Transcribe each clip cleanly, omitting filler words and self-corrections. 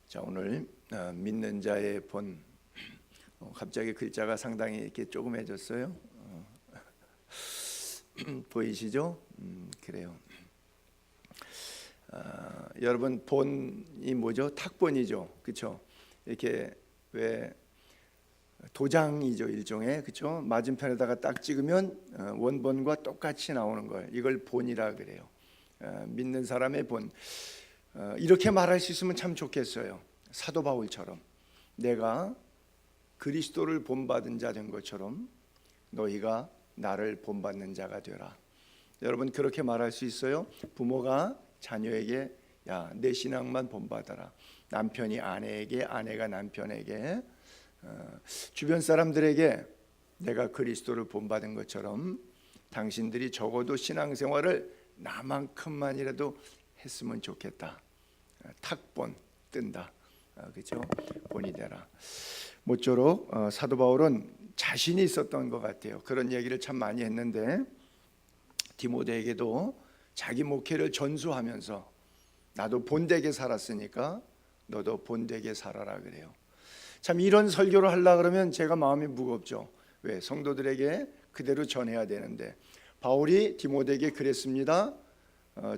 자, 오늘 믿는 자의 본. 갑자기 글자가 상당히 이렇게 조그매졌어요. 보이시죠? 그래요. 여러분, 본이 뭐죠? 탁본이죠, 그렇죠? 이렇게 왜 도장이죠, 일종의, 그렇죠? 맞은편에다가 딱 찍으면 원본과 똑같이 나오는 걸, 이걸 본이라 그래요. 믿는 사람의 본. 이렇게 말할 수 있으면 참 좋겠어요. 사도 바울처럼 내가 그리스도를 본받은 자 된 것처럼 너희가 나를 본받는 자가 되라. 여러분, 그렇게 말할 수 있어요? 부모가 자녀에게 야, 내 신앙만 본받아라. 남편이 아내에게, 아내가 남편에게, 주변 사람들에게 내가 그리스도를 본받은 것처럼 당신들이 적어도 신앙생활을 나만큼만이라도 했으면 좋겠다. 탁본 뜬다, 그렇죠? 본이 되라. 모쪼록 사도 바울은 자신이 있었던 것 같아요. 그런 얘기를 참 많이 했는데 디모데에게도 자기 목회를 전수하면서 나도 본되게 살았으니까 너도 본되게 살아라 그래요. 참 이런 설교를 하려고 그러면 제가 마음이 무겁죠. 왜? 성도들에게 그대로 전해야 되는데 바울이 디모데에게 그랬습니다.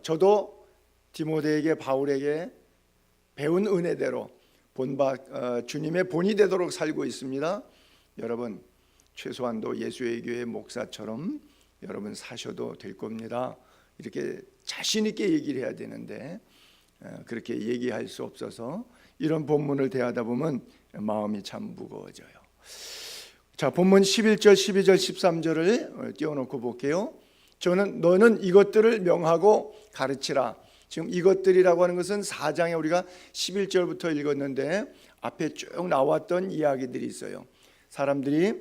저도 디모데에게 바울에게 배운 은혜대로 주님의 본이 되도록 살고 있습니다. 여러분, 최소한도 예수의 교회 목사처럼 여러분 사셔도 될 겁니다. 이렇게 자신 있게 얘기를 해야 되는데 그렇게 얘기할 수 없어서 이런 본문을 대하다 보면 마음이 참 무거워져요. 자, 본문 11절, 12절, 13절을 띄워놓고 볼게요. 너는 이것들을 명하고 가르치라. 지금 이것들이라고 하는 것은 4장에 우리가 11절부터 읽었는데 앞에 쭉 나왔던 이야기들이 있어요. 사람들이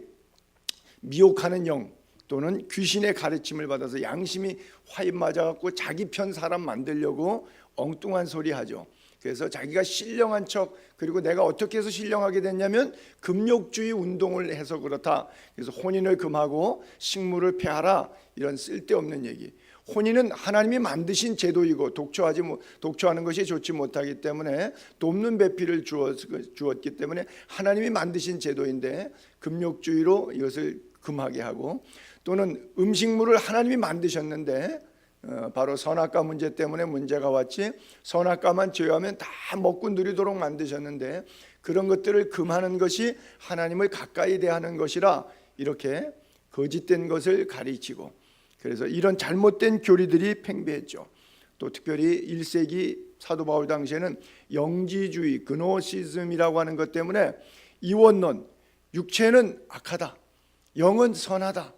미혹하는 영 또는 귀신의 가르침을 받아서 양심이 화입 맞아갖고 자기 편 사람 만들려고 엉뚱한 소리 하죠. 그래서 자기가 신령한 척, 그리고 내가 어떻게 해서 신령하게 됐냐면 금욕주의 운동을 해서 그렇다. 그래서 혼인을 금하고 식물을 폐하라, 이런 쓸데없는 얘기. 혼인은 하나님이 만드신 제도이고 독초하는 것이 좋지 못하기 때문에 돕는 배필을 주었기 때문에 하나님이 만드신 제도인데 금욕주의로 이것을 금하게 하고, 또는 음식물을 하나님이 만드셨는데 바로 선악과 문제 때문에 문제가 왔지, 선악과만 제외하면 다 먹고 누리도록 만드셨는데 그런 것들을 금하는 것이 하나님을 가까이 대하는 것이라 이렇게 거짓된 것을 가르치고, 그래서 이런 잘못된 교리들이 팽배했죠. 또 특별히 1세기 사도 바울 당시에는 영지주의, 그노시즘이라고 하는 것 때문에 이원론, 육체는 악하다, 영은 선하다.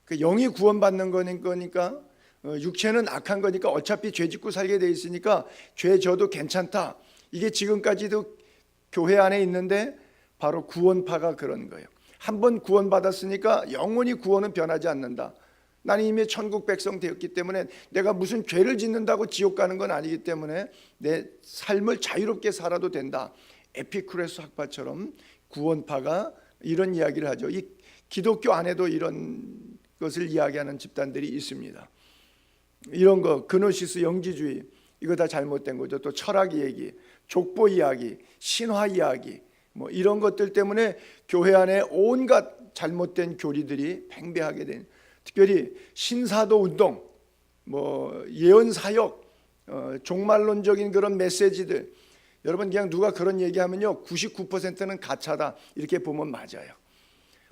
그 영이 구원받는 거니까 육체는 악한 거니까 어차피 죄 짓고 살게 돼 있으니까 죄 져도 괜찮다. 이게 지금까지도 교회 안에 있는데 바로 구원파가 그런 거예요. 한번 구원받았으니까 영원히 구원은 변하지 않는다. 나는 이미 천국 백성 되었기 때문에 내가 무슨 죄를 짓는다고 지옥 가는 건 아니기 때문에 내 삶을 자유롭게 살아도 된다. 에피쿠레스 학파처럼 구원파가 이런 이야기를 하죠. 이 기독교 안에도 이런 것을 이야기하는 집단들이 있습니다. 이런 거, 그노시스 영지주의, 이거 다 잘못된 거죠. 또 철학 이야기, 족보 이야기, 신화 이야기, 뭐 이런 것들 때문에 교회 안에 온갖 잘못된 교리들이 팽배하게 된, 특별히 신사도 운동, 뭐 예언 사역, 종말론적인 그런 메시지들. 여러분, 그냥 누가 그런 얘기하면요 99%는 가짜다 이렇게 보면 맞아요.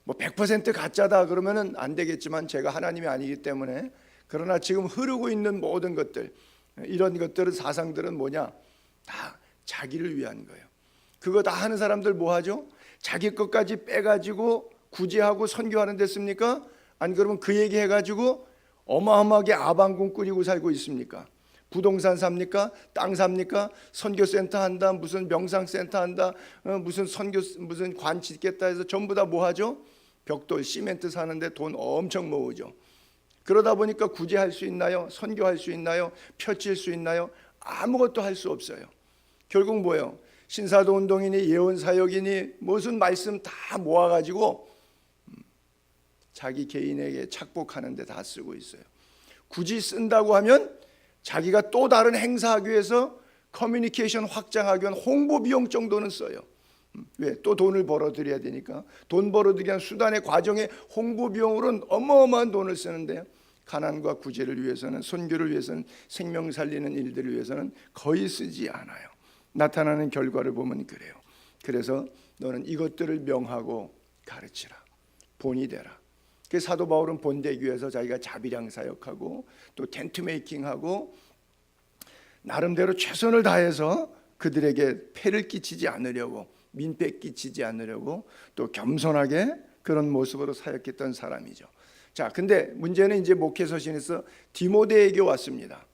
뭐 100% 가짜다 그러면은 안 되겠지만 제가 하나님이 아니기 때문에, 그러나 지금 흐르고 있는 모든 것들, 이런 것들은, 사상들은 뭐냐? 다 자기를 위한 거예요. 그거 다 하는 사람들 뭐 하죠? 자기 것까지 빼가지고 구제하고 선교하는 데 씁니까? 안 그러면 그 얘기 해가지고 어마어마하게 아방궁 꾸리고 살고 있습니까? 부동산 삽니까? 땅 삽니까? 선교센터 한다, 무슨 명상센터 한다, 무슨 관 짓겠다 해서 전부 다 뭐 하죠? 벽돌, 시멘트 사는데 돈 엄청 모으죠. 그러다 보니까 구제할 수 있나요? 선교할 수 있나요? 펼칠 수 있나요? 아무것도 할 수 없어요. 결국 뭐예요? 신사도 운동이니 예언사역이니 무슨 말씀 다 모아가지고 자기 개인에게 착복하는 데 다 쓰고 있어요. 굳이 쓴다고 하면 자기가 또 다른 행사하기 위해서 커뮤니케이션 확장하기 위한 홍보 비용 정도는 써요. 왜? 또 돈을 벌어들여야 되니까. 돈 벌어들이기 위한 수단의 과정에 홍보 비용으로는 어마어마한 돈을 쓰는데, 가난과 구제를 위해서는, 선교를 위해서는, 생명 살리는 일들을 위해서는 거의 쓰지 않아요. 나타나는 결과를 보면 그래요. 그래서 너는 이것들을 명하고 가르치라. 본이 되라. 그 사도 바울은 본되기 위해서 자기가 자비량 사역하고 또 텐트 메이킹하고 나름대로 최선을 다해서 그들에게 폐를 끼치지 않으려고, 민폐 끼치지 않으려고 또 겸손하게 그런 모습으로 사역했던 사람이죠. 자, 근데 문제는 이제 목회 서신에서 디모데에게 왔습니다.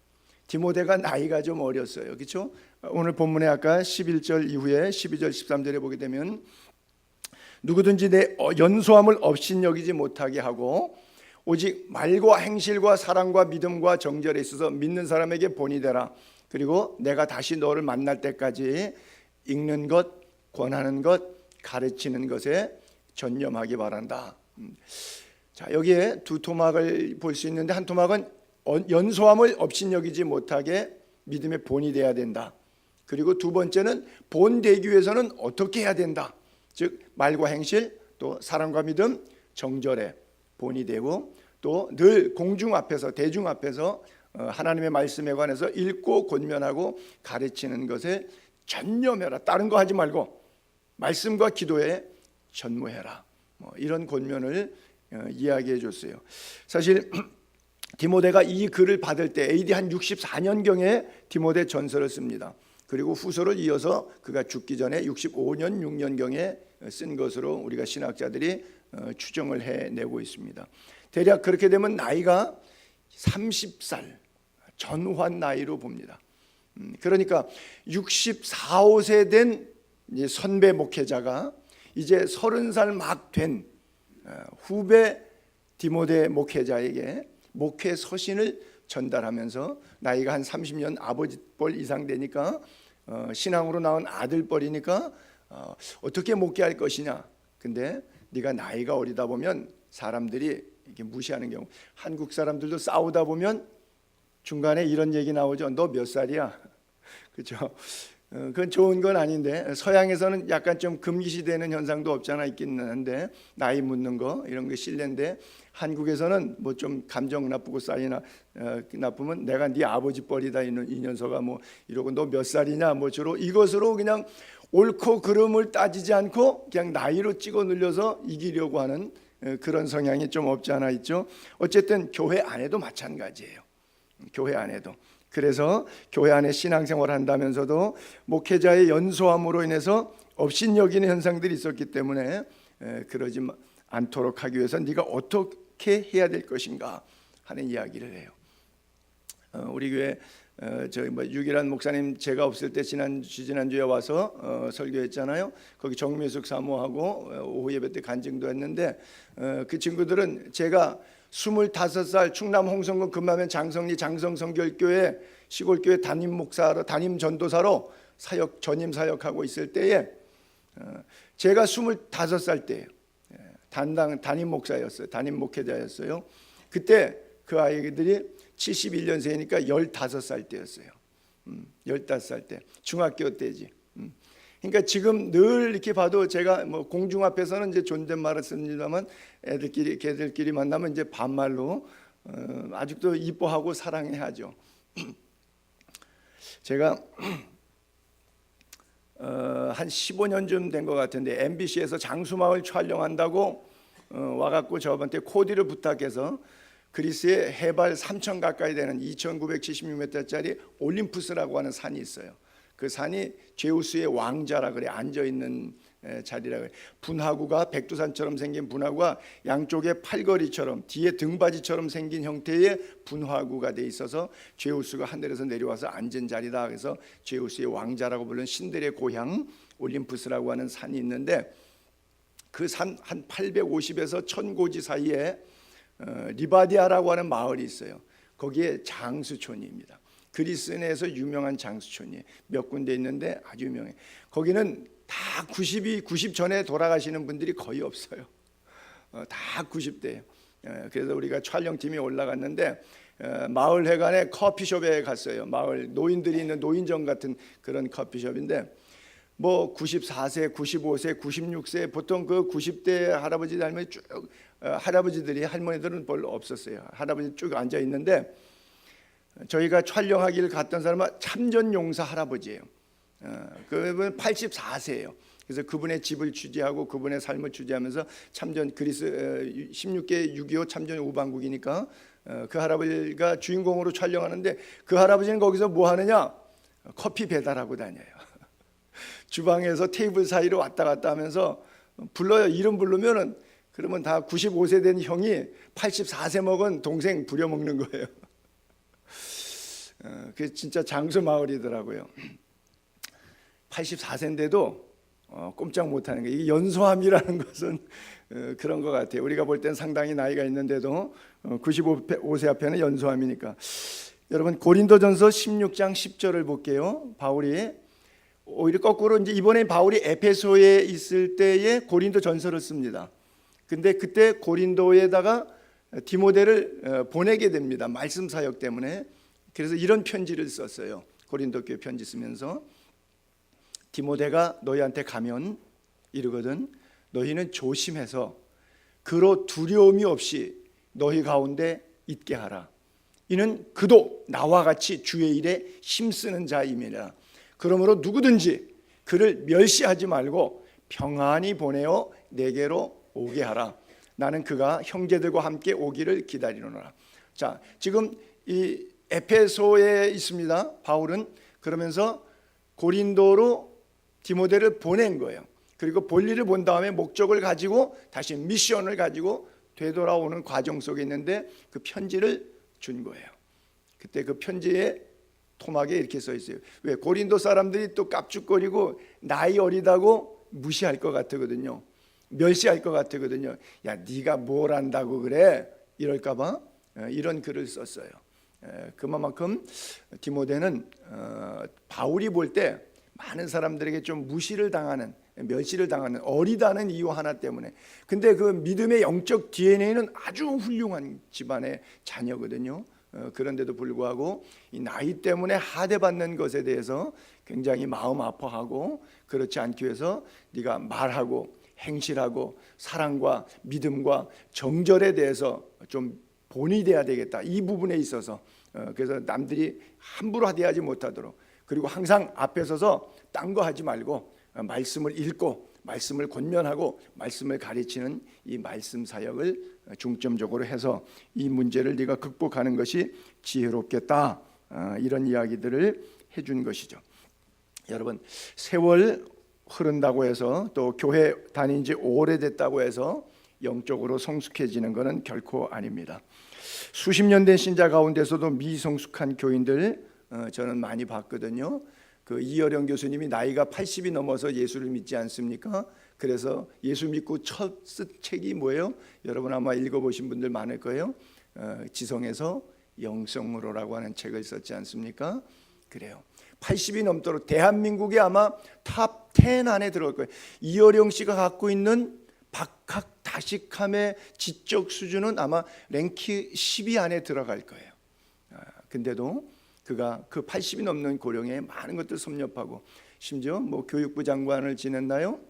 디모데가 나이가 좀 어렸어요. 그렇죠? 오늘 본문에 아까 11절 이후에 12절 13절에 보게 되면 누구든지 내 연소함을 업신여기지 못하게 하고 오직 말과 행실과 사랑과 믿음과 정절에 있어서 믿는 사람에게 본이 되라. 그리고 내가 다시 너를 만날 때까지 읽는 것, 권하는 것, 가르치는 것에 전념하기 바란다. 자, 여기에 두 토막을 볼 수 있는데, 한 토막은 연소함을 업신여기지 못하게 믿음의 본이 돼야 된다. 그리고 두 번째는 본되기 위해서는 어떻게 해야 된다. 즉 말과 행실, 또 사랑과 믿음, 정절에 본이 되고, 또 늘 공중 앞에서, 대중 앞에서 하나님의 말씀에 관해서 읽고 권면하고 가르치는 것에 전념해라. 다른 거 하지 말고 말씀과 기도에 전무해라. 이런 권면을 이야기해 줬어요. 사실 디모데가 이 글을 받을 때 AD 한 64년경에 디모데 전서를 씁니다. 그리고 후서를 이어서 그가 죽기 전에 65년, 6년경에 쓴 것으로 우리가 신학자들이 추정을 해내고 있습니다. 대략 그렇게 되면 나이가 30살 전후한 나이로 봅니다. 그러니까 64, 5세 된 선배 목회자가 이제 30살 막 된 후배 디모데 목회자에게 목회 서신을 전달하면서, 나이가 한 30년 아버지뻘 이상 되니까 신앙으로 낳은 아들뻘이니까 어떻게 목회할 것이냐. 근데 네가 나이가 어리다 보면 사람들이 이렇게 무시하는 경우, 한국 사람들도 싸우다 보면 중간에 이런 얘기 나오죠. 너 몇 살이야? 그렇죠? 그건 좋은 건 아닌데, 서양에서는 약간 좀 금기시되는 현상도 없잖아 있긴 한데, 나이 묻는 거 이런 게 실례인데, 한국에서는 뭐 좀 감정 나쁘고 싸이나 나쁘면 내가 네 아버지 뻘이다 이 녀석아 뭐 이러고, 너 몇 살이냐 뭐 주로 이것으로 그냥 옳고 그름을 따지지 않고 그냥 나이로 찍어 늘려서 이기려고 하는 그런 성향이 좀 없지 않아 있죠. 어쨌든 교회 안에도 마찬가지예요. 교회 안에도. 그래서 교회 안에 신앙생활을 한다면서도 목회자의 연소함으로 인해서 업신여기는 현상들이 있었기 때문에 그러지 않도록 하기 위해서 네가 어떻게 해야 될 것인가 하는 이야기를 해요. 우리 교회 저희 유기란 목사님 제가 없을 때 지난주에 와서 설교했잖아요. 거기 정미숙 사모하고 오후 예배 때 간증도 했는데, 그 친구들은 제가 25살 충남 홍성군 금마면 장성리 장성성결교회 시골교회 담임 목사로, 담임 전도사로 전임 사역하고 있을 때에 제가 25살 때예요. 담임 목사였어요. 담임 목회자였어요. 그때 그 아이들이 71년생이니까 15살 때였어요. 15살 때, 중학교 때지. 그러니까 지금 늘 이렇게 봐도 제가 뭐 공중 앞에서는 이제 존댓말을 씁니다만, 걔들끼리 만나면 이제 반말로 아직도 이뻐하고 사랑해하죠. 제가 한 15년쯤 된 것 같은데, MBC에서 장수마을 촬영한다고 와갖고 저한테 코디를 부탁해서 그리스의 해발 3,000 가까이 되는 2,976m짜리 올림푸스라고 하는 산이 있어요. 그 산이 제우스의 왕자라 그래, 앉아 있는 자리라 그래. 분화구가 백두산처럼 생긴 분화구가 양쪽에 팔걸이처럼 뒤에 등받이처럼 생긴 형태의 분화구가 돼 있어서 제우스가 하늘에서 내려와서 앉은 자리다. 그래서 제우스의 왕자라고 부르는 신들의 고향 올림푸스라고 하는 산이 있는데, 그 산 한 850에서 1000고지 사이에 리바디아라고 하는 마을이 있어요. 거기에 장수촌입니다. 그리스 내에서 유명한 장수촌이 몇 군데 있는데 아주 유명해. 거기는 다 90 전에 돌아가시는 분들이 거의 없어요. 다 90대예요. 그래서 우리가 촬영팀이 올라갔는데 마을회관의 커피숍에 갔어요. 마을 노인들이 있는 노인정 같은 그런 커피숍인데 뭐 94세, 95세, 96세 보통 그 90대 할아버지 할머니 쭉 할아버지들이 할머니들은 별로 없었어요. 할아버지 쭉 앉아 있는데 저희가 촬영하기를 갔던 사람은 참전용사 할아버지예요. 그분 84세예요. 그래서 그분의 집을 취재하고 그분의 삶을 취재하면서 참전 그리스 16개 6.25 참전 우방국이니까 그 할아버지가 주인공으로 촬영하는데 그 할아버지는 거기서 뭐 하느냐? 커피 배달하고 다녀요. 주방에서 테이블 사이로 왔다 갔다 하면서 불러요. 이름 부르면은 그러면 다 95세 된 형이 84세 먹은 동생 부려먹는 거예요. 그게 진짜 장수 마을이더라고요. 84세인데도 꼼짝 못하는 거예요. 이게 연소함이라는 것은 그런 것 같아요. 우리가 볼 땐 상당히 나이가 있는데도 95세 앞에는 연소함이니까. 여러분 고린도전서 16장 10절을 볼게요. 바울이 오히려 거꾸로 이제 이번에 바울이 에페소에 있을 때에 고린도전서를 씁니다. 근데 그때 고린도에다가 디모데를 보내게 됩니다. 말씀 사역 때문에. 그래서 이런 편지를 썼어요. 고린도 교회 편지 쓰면서 디모데가 너희한테 가면 이러거든. 너희는 조심해서 그로 두려움이 없이 너희 가운데 있게 하라. 이는 그도 나와 같이 주의 일에 힘쓰는 자임이라. 그러므로 누구든지 그를 멸시하지 말고 평안히 보내어 내게로 오게 하라. 나는 그가 형제들과 함께 오기를 기다리노라. 자, 지금 이 에페소에 있습니다. 바울은 그러면서 고린도로 디모데를 보낸 거예요. 그리고 볼일을 본 다음에 목적을 가지고 다시 미션을 가지고 되돌아오는 과정 속에 있는데 그 편지를 준 거예요. 그때 그 편지에 토막에 이렇게 써 있어요. 왜? 고린도 사람들이 또 깝죽거리고 나이 어리다고 무시할 것 같거든요. 멸시할 것 같거든요. 야, 네가 뭘 안다고 그래? 이럴까 봐 이런 글을 썼어요. 그만큼 디모데는 바울이 볼 때 많은 사람들에게 좀 무시를 당하는, 멸시를 당하는, 어리다는 이유 하나 때문에. 근데 그 믿음의 영적 DNA는 아주 훌륭한 집안의 자녀거든요. 그런데도 불구하고 이 나이 때문에 하대받는 것에 대해서 굉장히 마음 아파하고, 그렇지 않기 위해서 네가 말하고 행실하고 사랑과 믿음과 정절에 대해서 좀 본이 돼야 되겠다. 이 부분에 있어서 그래서 남들이 함부로 하대하지 못하도록, 그리고 항상 앞에 서서 딴 거 하지 말고 말씀을 읽고 말씀을 권면하고 말씀을 가르치는 이 말씀 사역을 중점적으로 해서 이 문제를 네가 극복하는 것이 지혜롭겠다. 이런 이야기들을 해준 것이죠. 여러분, 세월 흐른다고 해서 또 교회 다닌 지 오래됐다고 해서 영적으로 성숙해지는 것은 결코 아닙니다. 수십 년 된 신자 가운데서도 미성숙한 교인들 저는 많이 봤거든요. 그 이어령 교수님이 나이가 80이 넘어서 예수를 믿지 않습니까? 그래서 예수 믿고 첫 쓴 책이 뭐예요? 여러분 아마 읽어보신 분들 많을 거예요. 지성에서 영성으로라고 하는 책을 썼지 않습니까? 그래요. 80이 넘도록 대한민국에 아마 탑 10 안에 들어올 거예요. 이어령 씨가 갖고 있는 박학 다식함의 지적 수준은 아마 랭킹 10위 안에 들어갈 거예요. 근데도 그가 그 80이 넘는 고령에 많은 것들 섭렵하고, 심지어 뭐 교육부 장관을 지냈나요?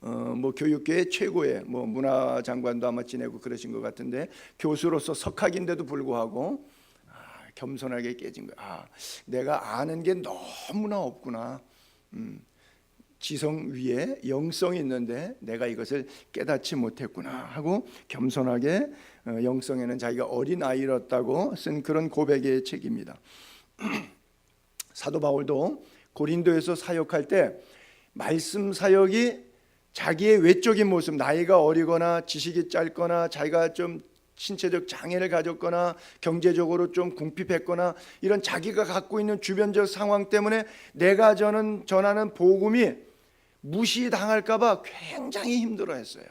뭐 교육계의 최고의 뭐 문화장관도 아마 지내고 그러신 것 같은데, 교수로서 석학인데도 불구하고 겸손하게 깨진 거야. 내가 아는 게 너무나 없구나. 지성 위에 영성이 있는데 내가 이것을 깨닫지 못했구나 하고 겸손하게 영성에는 자기가 어린 아이였다고 쓴 그런 고백의 책입니다. 사도 바울도 고린도에서 사역할 때 말씀 사역이 자기의 외적인 모습, 나이가 어리거나 지식이 짧거나 자기가 좀 신체적 장애를 가졌거나 경제적으로 좀 궁핍했거나 이런 자기가 갖고 있는 주변적 상황 때문에 내가 전하는 복음이 무시당할까 봐 굉장히 힘들어했어요.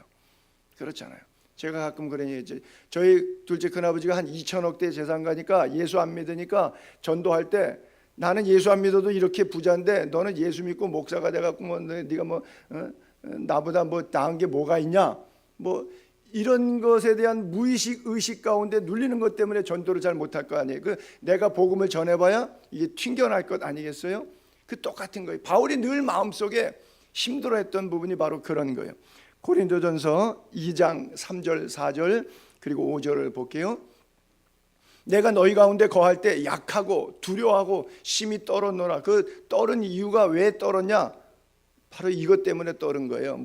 그렇잖아요. 제가 가끔 그러니 저희 둘째 큰아버지가 한 2천억대 재산 가니까 예수 안 믿으니까 전도할 때 나는 예수 안 믿어도 이렇게 부자인데 너는 예수 믿고 목사가 돼갖고 뭐 네가 뭐 나보다 뭐 나은 게 뭐가 있냐, 뭐 이런 것에 대한 무의식 의식 가운데 눌리는 것 때문에 전도를 잘 못할 거 아니에요. 내가 복음을 전해봐야 이게 튕겨날 것 아니겠어요? 똑같은 거예요. 바울이 늘 마음속에 힘들어했던 부분이 바로 그런 거예요. 고린도전서 2장 3절 4절 그리고 5절을 볼게요. 내가 너희 가운데 거할 때 약하고 두려워하고 심히 떨었노라. 떨은 이유가 왜 떨었냐? 바로 이것 때문에 떨은 거예요.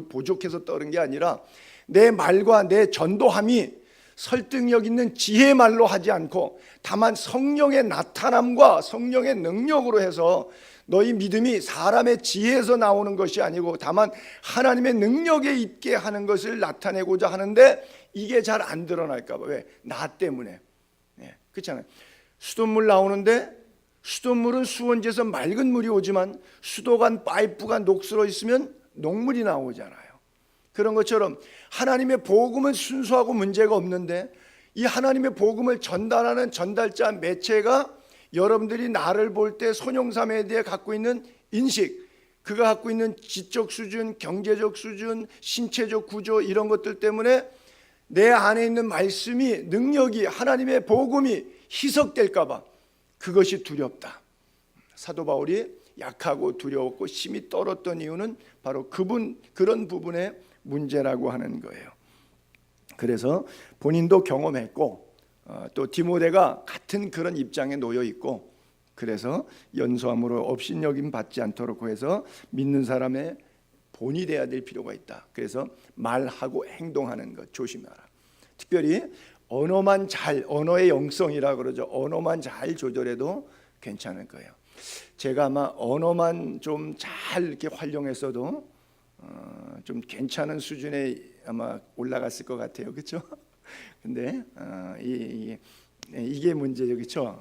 부족해서 떨은 게 아니라 내 말과 내 전도함이 설득력 있는 지혜 말로 하지 않고 다만 성령의 나타남과 성령의 능력으로 해서 너희 믿음이 사람의 지혜에서 나오는 것이 아니고 다만 하나님의 능력에 있게 하는 것을 나타내고자 하는데 이게 잘 안 드러날까 봐. 왜? 나 때문에. 그렇잖아요. 수돗물 나오는데 수돗물은 수원지에서 맑은 물이 오지만 수도관 파이프가 녹슬어 있으면 녹물이 나오잖아요. 그런 것처럼 하나님의 복음은 순수하고 문제가 없는데 이 하나님의 복음을 전달하는 전달자 매체가 여러분들이 나를 볼 때 손영삼에 대해 갖고 있는 인식, 그가 갖고 있는 지적 수준, 경제적 수준, 신체적 구조 이런 것들 때문에 내 안에 있는 말씀이 능력이 하나님의 복음이 희석될까 봐 그것이 두렵다. 사도 바울이 약하고 두려웠고 심히 떨었던 이유는 바로 그런 부분의 문제라고 하는 거예요. 그래서 본인도 경험했고 또 디모데가 같은 그런 입장에 놓여 있고 그래서 연소함으로 업신여김 받지 않도록 해서 믿는 사람의 본이 돼야 될 필요가 있다. 그래서 말하고 행동하는 것 조심하라. 특별히 언어의 영성이라 그러죠. 언어만 잘 조절해도 괜찮을 거예요. 제가 아마 언어만 좀 잘 이렇게 활용했어도 좀 괜찮은 수준에 아마 올라갔을 것 같아요. 그렇죠? 근데 이게 문제죠. 그렇죠?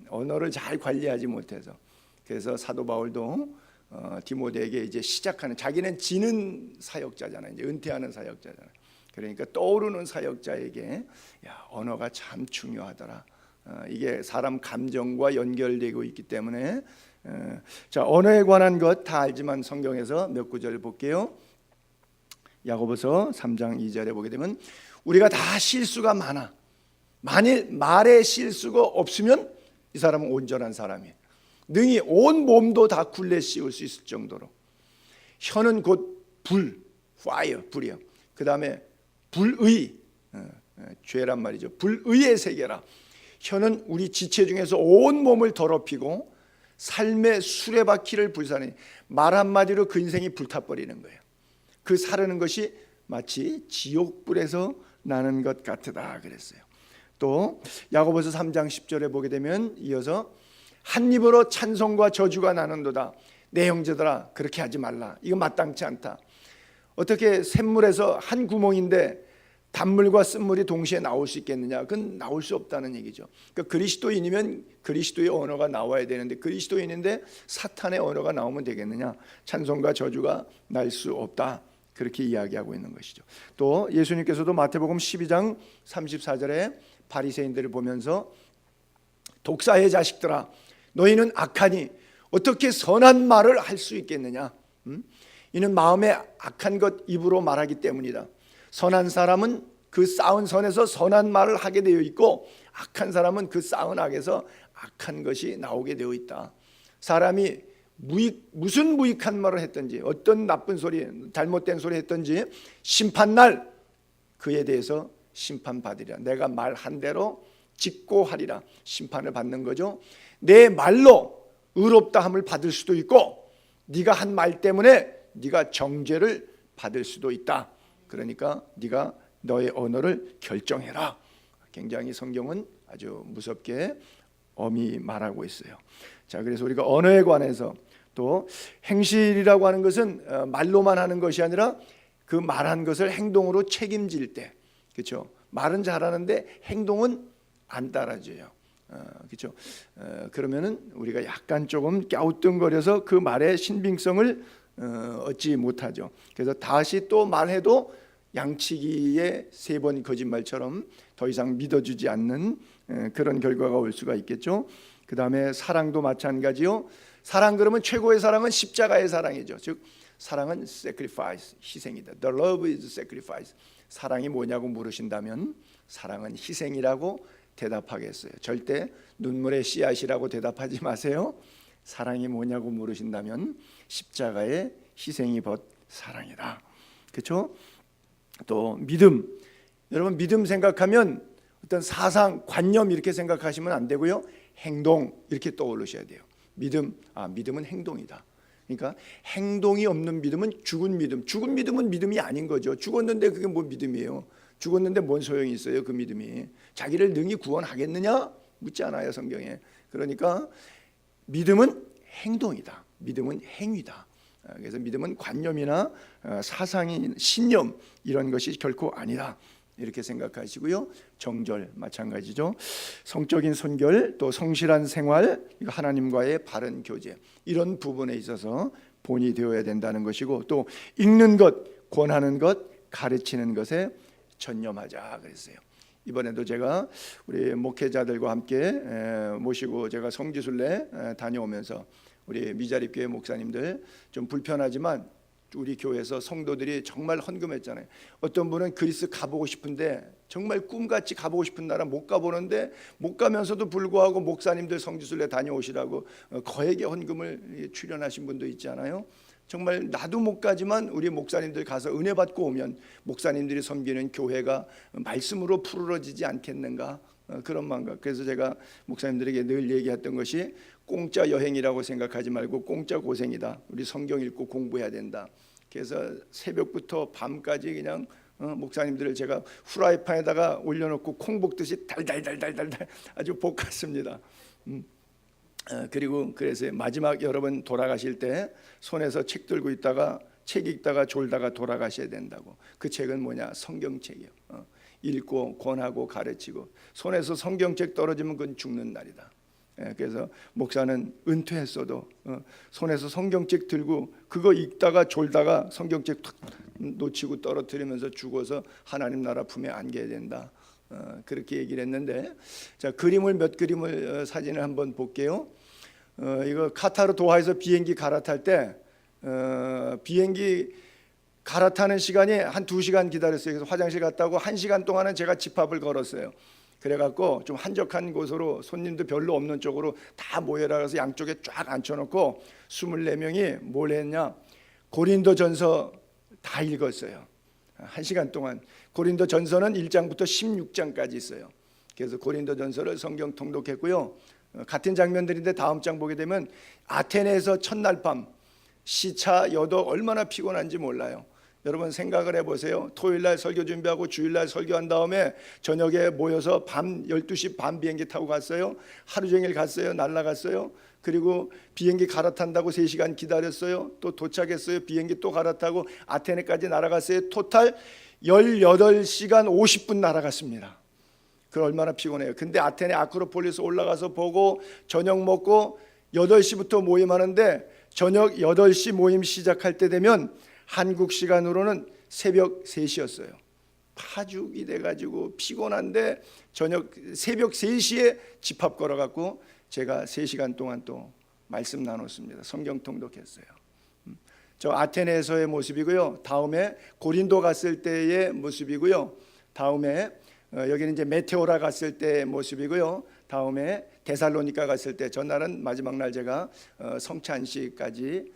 언어를 잘 관리하지 못해서. 그래서 사도 바울도 디모데에게 이제 시작하는, 자기는 지는 사역자잖아요. 이제 은퇴하는 사역자잖아요. 그러니까 떠오르는 사역자에게 언어가 참 중요하더라. 이게 사람 감정과 연결되고 있기 때문에 자, 언어에 관한 것 다 알지만 성경에서 몇 구절을 볼게요. 야고보서 3장 2절에 보게 되면 우리가 다 실수가 많아. 만일 말에 실수가 없으면 이 사람은 온전한 사람이에요. 능히 온 몸도 다 굴레 씌울 수 있을 정도로. 혀는 곧 fire, 불이요. 그 다음에 불의, 죄란 말이죠. 불의의 세계라. 혀는 우리 지체 중에서 온 몸을 더럽히고 삶의 수레바퀴를 불사르니, 말 한마디로 그 인생이 불타버리는 거예요. 그 사르는 것이 마치 지옥불에서 나는 것 같으다 그랬어요. 또 야고보서 3장 10절에 보게 되면 이어서 한 입으로 찬송과 저주가 나는도다. 내 형제들아 그렇게 하지 말라. 이거 마땅치 않다. 어떻게 샘물에서 한 구멍인데 단물과 쓴물이 동시에 나올 수 있겠느냐? 그건 나올 수 없다는 얘기죠. 그러니까 그리스도인이면 그리스도의 언어가 나와야 되는데 그리스도인인데 사탄의 언어가 나오면 되겠느냐? 찬송과 저주가 날 수 없다. 그렇게 이야기하고 있는 것이죠. 또 예수님께서도 마태복음 12장 34절에 바리새인들을 보면서 독사의 자식들아 너희는 악하니 어떻게 선한 말을 할 수 있겠느냐? 이는 마음에 악한 것 입으로 말하기 때문이다. 선한 사람은 그 쌓은 선에서 선한 말을 하게 되어 있고 악한 사람은 그 쌓은 악에서 악한 것이 나오게 되어 있다. 사람이 무슨 무익한 말을 했든지 어떤 나쁜 소리 잘못된 소리 했든지 심판날 그에 대해서 심판받으리라. 내가 말한 대로 직고하리라. 심판을 받는 거죠. 내 말로 의롭다함을 받을 수도 있고 네가 한 말 때문에 네가 정죄를 받을 수도 있다. 그러니까 네가 너의 언어를 결정해라. 굉장히 성경은 아주 무섭게 엄히 말하고 있어요. 자, 그래서 우리가 언어에 관해서 또 행실이라고 하는 것은 말로만 하는 것이 아니라 그 말한 것을 행동으로 책임질 때, 그렇죠? 말은 잘하는데 행동은 안 따라줘요. 그렇죠? 그러면은 우리가 약간 조금 갸우뚱거려서 그 말의 신빙성을 얻지 못하죠. 그래서 다시 또 말해도 양치기의 3번 거짓말처럼 더 이상 믿어주지 않는 그런 결과가 올 수가 있겠죠. 그 다음에 사랑도 마찬가지요. 사랑 그러면 최고의 사랑은 십자가의 사랑이죠. 즉 사랑은 sacrifice, 희생이다. The love is sacrifice. 사랑이 뭐냐고 물으신다면 사랑은 희생이라고 대답하겠어요. 절대 눈물의 씨앗이라고 대답하지 마세요. 사랑이 뭐냐고 물으신다면 십자가의 희생이 벗 사랑이다. 그렇죠? 또 믿음. 여러분 믿음 생각하면 어떤 사상, 관념 이렇게 생각하시면 안 되고요. 행동 이렇게 떠올리셔야 돼요. 믿음은 행동이다. 그러니까 행동이 없는 믿음은 죽은 믿음. 죽은 믿음은 믿음이 아닌 거죠. 죽었는데 그게 뭐 믿음이에요? 죽었는데 뭔 소용이 있어요? 그 믿음이 자기를 능히 구원하겠느냐? 묻지 않아요 성경에. 그러니까 믿음은 행동이다. 믿음은 행위다. 그래서 믿음은 관념이나 사상이 신념 이런 것이 결코 아니다. 이렇게 생각하시고요. 정절 마찬가지죠. 성적인 순결 또 성실한 생활, 이거 하나님과의 바른 교제 이런 부분에 있어서 본이 되어야 된다는 것이고 또 읽는 것, 권하는 것, 가르치는 것에 전념하자 그랬어요. 이번에도 제가 우리 목회자들과 함께 모시고 제가 성지순례 다녀오면서 우리 미자립교회 목사님들 좀 불편하지만 우리 교회에서 성도들이 정말 헌금했잖아요. 어떤 분은 그리스 가보고 싶은데 정말 꿈같이 가보고 싶은 나라 못 가보는데 못 가면서도 불구하고 목사님들 성지순례 다녀오시라고 거액의 헌금을 출연하신 분도 있잖아요. 정말 나도 못 가지만 우리 목사님들 가서 은혜 받고 오면 목사님들이 섬기는 교회가 말씀으로 푸르러지지 않겠는가 그런 마음과 그래서 제가 목사님들에게 늘 얘기했던 것이 공짜 여행이라고 생각하지 말고 공짜 고생이다. 우리 성경 읽고 공부해야 된다. 그래서 새벽부터 밤까지 그냥 목사님들을 제가 후라이팬에다가 올려놓고 콩 볶듯이 달달달달달 아주 볶았습니다. 그리고 그래서 마지막 여러분 돌아가실 때 손에서 책 들고 있다가 책 읽다가 졸다가 돌아가셔야 된다고. 그 책은 뭐냐? 성경책이요. 읽고 권하고 가르치고 손에서 성경책 떨어지면 그건 죽는 날이다. 그래서 목사는 은퇴했어도 손에서 성경책 들고 그거 읽다가 졸다가 성경책 툭 놓치고 떨어뜨리면서 죽어서 하나님 나라 품에 안겨야 된다. 그렇게 얘기를 했는데 자 그림을 몇 그림을 사진을 한번 볼게요. 이거 카타르 도하에서 비행기 갈아탈 때 비행기 갈아타는 시간이 한 2시간 기다렸어요. 그래서 화장실 갔다 오고 1시간 동안은 제가 집합을 걸었어요. 그래갖고 좀 한적한 곳으로 손님도 별로 없는 쪽으로 다 모여라 그래서 양쪽에 쫙 앉혀놓고 24명이 뭘 했냐? 고린도전서 다 읽었어요. 1시간 동안. 고린도전서는 1장부터 16장까지 있어요. 그래서 고린도전서를 성경 통독했고요. 같은 장면들인데 다음 장 보게 되면 아테네에서 첫날 밤 시차 여도 얼마나 피곤한지 몰라요. 여러분 생각을 해보세요. 토요일날 설교 준비하고 주일날 설교한 다음에 저녁에 모여서 밤 12시 반 비행기 타고 갔어요. 하루 종일 갔어요. 날아갔어요. 그리고 비행기 갈아탄다고 3시간 기다렸어요. 또 도착했어요. 비행기 또 갈아타고 아테네까지 날아갔어요. 토탈 18시간 50분 날아갔습니다. 그 얼마나 피곤해요. 근데 아테네 아크로폴리스 올라가서 보고 저녁 먹고 8시부터 모임하는데 저녁 8시 모임 시작할 때 되면 한국 시간으로는 새벽 3시였어요. 파죽이 돼가지고 피곤한데 저녁 새벽 3시에 집합 걸어갖고 제가 3시간 동안 또 말씀 나눴습니다. 성경 통독했어요. 저 아테네에서의 모습이고요. 다음에 고린도 갔을 때의 모습이고요. 다음에 여기는 이제 메테오라 갔을 때의 모습이고요. 다음에 데살로니가 갔을 때 전날은 마지막 날 제가 성찬식까지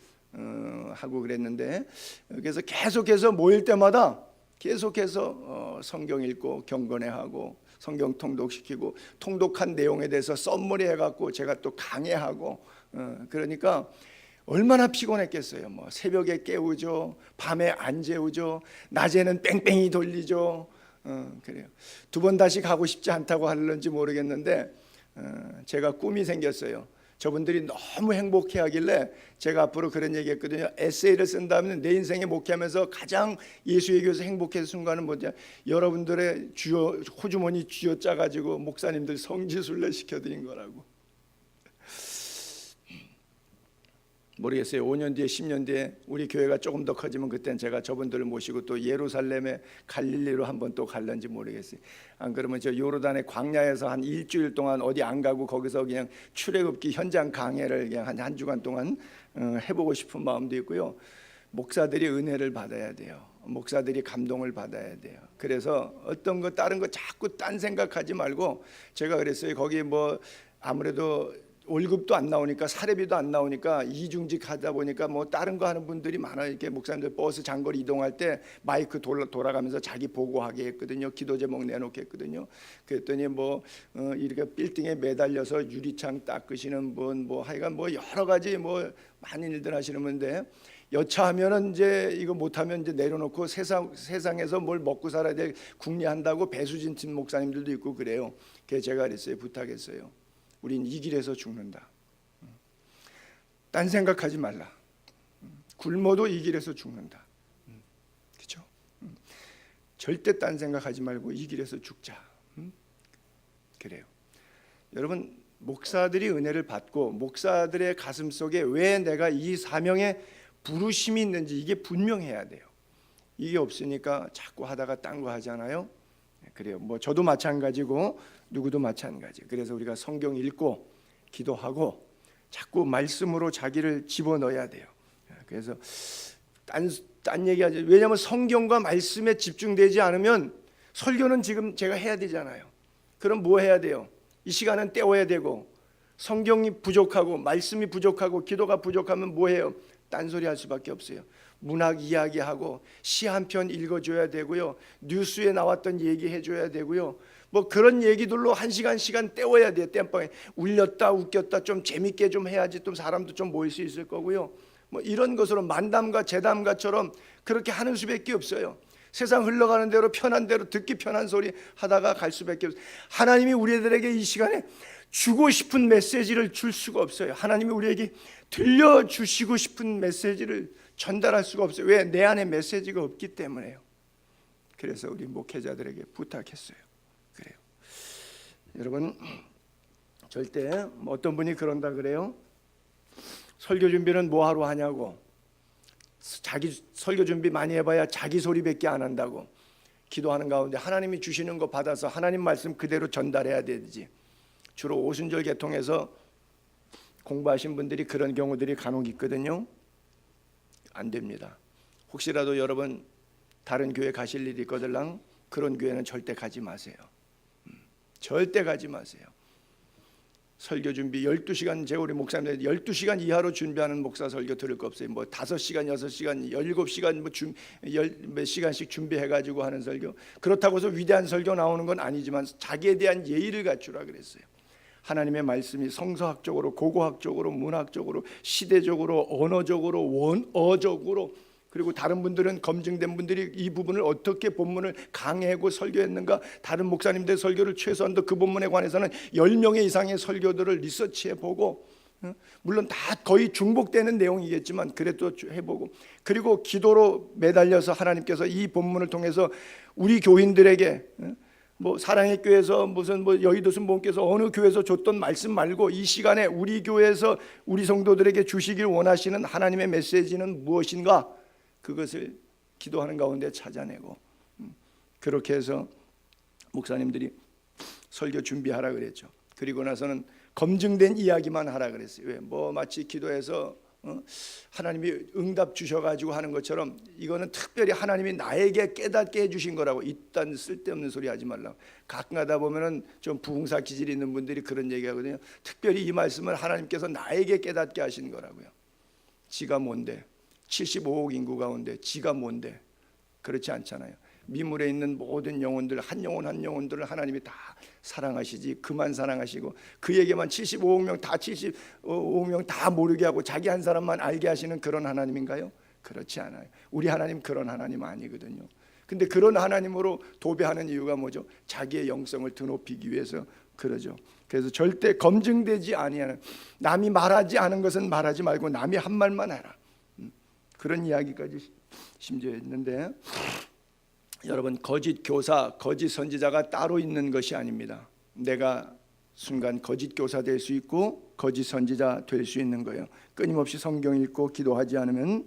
하고 그랬는데 그래서 계속해서 모일 때마다 계속해서 성경 읽고 경건회하고 성경 통독시키고 통독한 내용에 대해서 썸머리 해갖고 제가 또 강해하고 그러니까 얼마나 피곤했겠어요. 뭐 새벽에 깨우죠, 밤에 안 재우죠, 낮에는 뺑뺑이 돌리죠. 그래요. 2번 다시 가고 싶지 않다고 하는지 모르겠는데 제가 꿈이 생겼어요. 저분들이 너무 행복해하길래 제가 앞으로 그런 얘기했거든요. 에세이를 쓴다면 내 인생에 목회하면서 가장 예수 얘기해서 행복했던 순간은 뭐냐? 여러분들의 주여 호주머니 쥐어 짜가지고 목사님들 성지순례 시켜드린 거라고. 모르겠어요. 5년 뒤에 10년 뒤에 우리 교회가 조금 더 커지면 그때는 제가 저분들을 모시고 또 예루살렘에 갈릴리로 한번 또 갈런지 모르겠어요. 안 그러면 저 요르단의 광야에서 한 일주일 동안 어디 안 가고 거기서 그냥 출애굽기 현장 강해를 그냥 한 주간 동안 해보고 싶은 마음도 있고요. 목사들이 은혜를 받아야 돼요. 목사들이 감동을 받아야 돼요. 그래서 어떤 거 다른 거 자꾸 딴 생각하지 말고, 제가 그랬어요. 거기 뭐 아무래도 월급도 안 나오니까, 사례비도 안 나오니까 이중직 하다 보니까 뭐 다른 거 하는 분들이 많아요. 이렇게 목사님들 버스 장거리 이동할 때 마이크 돌아가면서 자기 보고하게 했거든요. 기도 제목 내놓게 했거든요. 그랬더니 뭐 이렇게 빌딩에 매달려서 유리창 닦으시는 분, 뭐 하여간 뭐 여러 가지 뭐 많은 일들 하시는 분인데, 여차하면은 이제 이거 못하면 이제 내려놓고 세상에서 뭘 먹고 살아야 될 궁리한다고 배수진 팀 목사님들도 있고 그래요. 그래서 제가 그랬어요. 부탁했어요. 우린 이 길에서 죽는다. 딴 생각하지 말라. 굶어도 이 길에서 죽는다. 그렇죠? 절대 딴 생각하지 말고 이 길에서 죽자. 그래요. 여러분, 목사들이 은혜를 받고 목사들의 가슴 속에 왜 내가 이 사명에 부르심이 있는지 이게 분명해야 돼요. 이게 없으니까 자꾸 하다가 딴 거 하잖아요. 그래요. 뭐 저도 마찬가지고 누구도 마찬가지. 그래서 우리가 성경 읽고 기도하고 자꾸 말씀으로 자기를 집어넣어야 돼요. 그래서 딴 얘기하지. 왜냐하면 성경과 말씀에 집중되지 않으면 설교는 지금 제가 해야 되잖아요. 그럼 뭐 해야 돼요? 이 시간은 때워야 되고, 성경이 부족하고 말씀이 부족하고 기도가 부족하면 뭐 해요? 딴소리 할 수밖에 없어요. 문학 이야기하고 시 한 편 읽어줘야 되고요. 뉴스에 나왔던 얘기 해줘야 되고요. 뭐 그런 얘기들로 한 시간 때워야 돼요. 땜빵에 울렸다 웃겼다 좀 재밌게 좀 해야지 또 사람도 좀 모일 수 있을 거고요. 뭐 이런 것으로 만담가 재담가처럼 그렇게 하는 수밖에 없어요. 세상 흘러가는 대로 편한 대로 듣기 편한 소리 하다가 갈 수밖에 없어요. 하나님이 우리들에게 이 시간에 주고 싶은 메시지를 줄 수가 없어요. 하나님이 우리에게 들려주시고 싶은 메시지를 전달할 수가 없어요. 왜? 내 안에 메시지가 없기 때문에요. 그래서 우리 목회자들에게 부탁했어요. 그래요. 여러분, 절대 어떤 분이 그런다 그래요. 설교 준비는 뭐하러 하냐고. 자기 설교 준비 많이 해봐야 자기 소리밖에 안 한다고. 기도하는 가운데 하나님이 주시는 거 받아서 하나님 말씀 그대로 전달해야 되지. 주로 오순절 계통에서 공부하신 분들이 그런 경우들이 간혹 있거든요. 안 됩니다. 혹시라도 여러분 다른 교회 가실 일이 있거들랑 그런 교회는 절대 가지 마세요. 절대 가지 마세요. 설교 준비 12시간, 제 우리 목사님들 12시간 이하로 준비하는 목사 설교 들을 거 없어요. 뭐 5시간, 6시간, 17시간 뭐 몇 시간씩 준비해가지고 하는 설교. 그렇다고 해서 위대한 설교 나오는 건 아니지만 자기에 대한 예의를 갖추라 그랬어요. 하나님의 말씀이 성서학적으로, 고고학적으로, 문학적으로, 시대적으로, 언어적으로, 원어적으로, 그리고 다른 분들은 검증된 분들이 이 부분을 어떻게 본문을 강해하고 설교했는가, 다른 목사님들 설교를 최소한도 그 본문에 관해서는 10명의 이상의 설교들을 리서치해보고, 물론 다 거의 중복되는 내용이겠지만 그래도 해보고, 그리고 기도로 매달려서 하나님께서 이 본문을 통해서 우리 교인들에게 뭐 사랑의 교회에서 무슨 뭐 여의도 순복음교회에서 어느 교회에서 줬던 말씀 말고 이 시간에 우리 교회에서 우리 성도들에게 주시길 원하시는 하나님의 메시지는 무엇인가, 그것을 기도하는 가운데 찾아내고, 그렇게 해서 목사님들이 설교 준비하라 그랬죠. 그리고 나서는 검증된 이야기만 하라 그랬어요. 왜? 뭐 마치 기도해서 하나님이 응답 주셔가지고 하는 것처럼 이거는 특별히 하나님이 나에게 깨닫게 해주신 거라고. 이딴 쓸데없는 소리 하지 말라고. 가끔 가다 보면은 좀 부흥사 기질이 있는 분들이 그런 얘기하거든요. 특별히 이 말씀을 하나님께서 나에게 깨닫게 하신 거라고요. 지가 뭔데? 75억 인구 가운데 지가 뭔데? 그렇지 않잖아요. 미물에 있는 모든 영혼들, 한 영혼 한 영혼들을 하나님이 다 사랑하시지 그만 사랑하시고 그에게만 75억 명 다 75억 명 다 모르게 하고 자기 한 사람만 알게 하시는 그런 하나님인가요? 그렇지 않아요. 우리 하나님 그런 하나님 아니거든요. 근데 그런 하나님으로 도배하는 이유가 뭐죠? 자기의 영성을 드높이기 위해서 그러죠. 그래서 절대 검증되지 아니하는, 남이 말하지 않은 것은 말하지 말고 남이 한 말만 해라. 그런 이야기까지 심지어 있는데, 여러분, 거짓 교사, 거짓 선지자가 따로 있는 것이 아닙니다. 내가 순간 거짓 교사 될 수 있고 거짓 선지자 될 수 있는 거예요. 끊임없이 성경 읽고 기도하지 않으면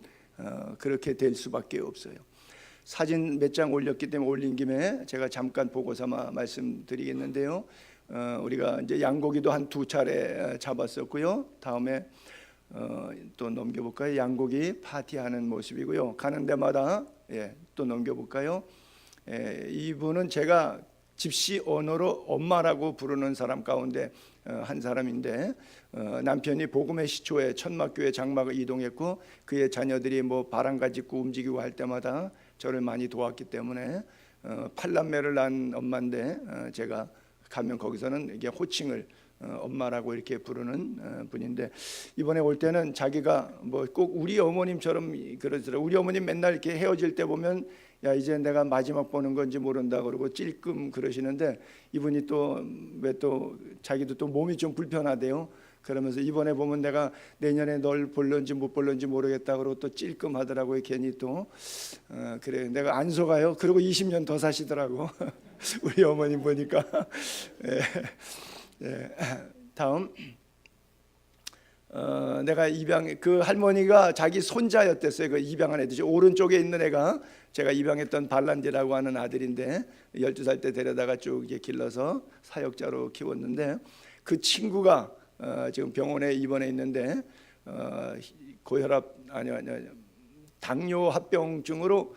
그렇게 될 수밖에 없어요. 사진 몇 장 올렸기 때문에 올린 김에 제가 잠깐 보고 삼아 말씀드리겠는데요. 우리가 이제 양고기도 한 2차례 잡았었고요. 다음에 또 넘겨볼까요? 양고기 파티하는 모습이고요. 가는 데마다 또 넘겨볼까요? 이분은 제가 집시 언어로 엄마라고 부르는 사람 가운데 한 사람인데, 남편이 복음의 시초에 천막교회 장막을 이동했고 그의 자녀들이 뭐 바람가 짚고 움직이고 할 때마다 저를 많이 도왔기 때문에 팔남매를 낳은 엄마인데, 제가 가면 거기서는 이게 호칭을 엄마라고 이렇게 부르는 분인데, 이번에 올 때는 자기가 뭐 꼭 우리 어머님처럼 그러더라고요. 우리 어머님 맨날 이렇게 헤어질 때 보면 야 이제 내가 마지막 보는 건지 모른다 그러고 찔끔 그러시는데, 이분이 또 왜 또 자기도 또 몸이 좀 불편하대요. 그러면서 이번에 보면 내가 내년에 널 볼런지 못 볼런지 모르겠다 그러고 또 찔끔 하더라고요. 괜히 또 그래 내가 안 속아요. 그리고 20년 더 사시더라고. 우리 어머님 보니까. 다음, 내가 입양, 그 할머니가 자기 손자였댔어요. 그 입양한 애들이 오른쪽에 있는 애가 제가 입양했던 발란디라고 하는 아들인데, 12살 때 데려다가 쭉 이렇게 길러서 사역자로 키웠는데, 그 친구가 지금 병원에 입원해 있는데 고혈압 아니요 당뇨 합병증으로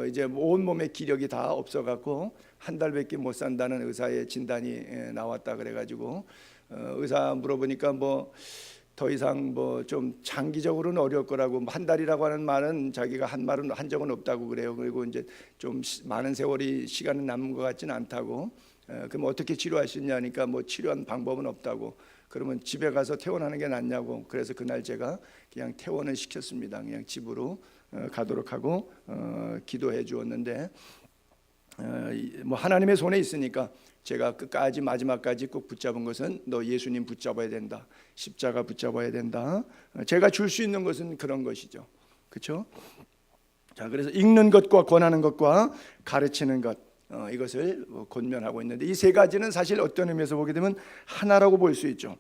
이제 온 몸의 기력이 다 없어갖고 한 달밖에 못 산다는 의사의 진단이 나왔다 그래가지고 의사 물어보니까 뭐 더 이상 뭐 좀 장기적으로는 어려울 거라고, 한 달이라고 하는 말은 자기가 한 말은 한 적은 없다고 그래요. 그리고 이제 좀 많은 세월이 시간은 남은 것 같지는 않다고. 그럼 어떻게 치료할 수 있냐니까 뭐 치료한 방법은 없다고. 그러면 집에 가서 퇴원하는 게 낫냐고. 그래서 그날 제가 그냥 퇴원을 시켰습니다. 그냥 집으로 가도록 하고 기도해 주었는데, 뭐 하나님의 손에 있으니까 제가 끝까지 마지막까지 꼭 붙잡은 것은 너 예수님 붙잡아야 된다, 십자가 붙잡아야 된다. 제가 줄 수 있는 것은 그런 것이죠. 그렇죠? 자, 그래서 읽는 것과 권하는 것과 가르치는 것, 이것을 권면하고 있는데, 이 세 가지는 사실 어떤 의미에서 보게 되면 하나라고 볼 수 있죠.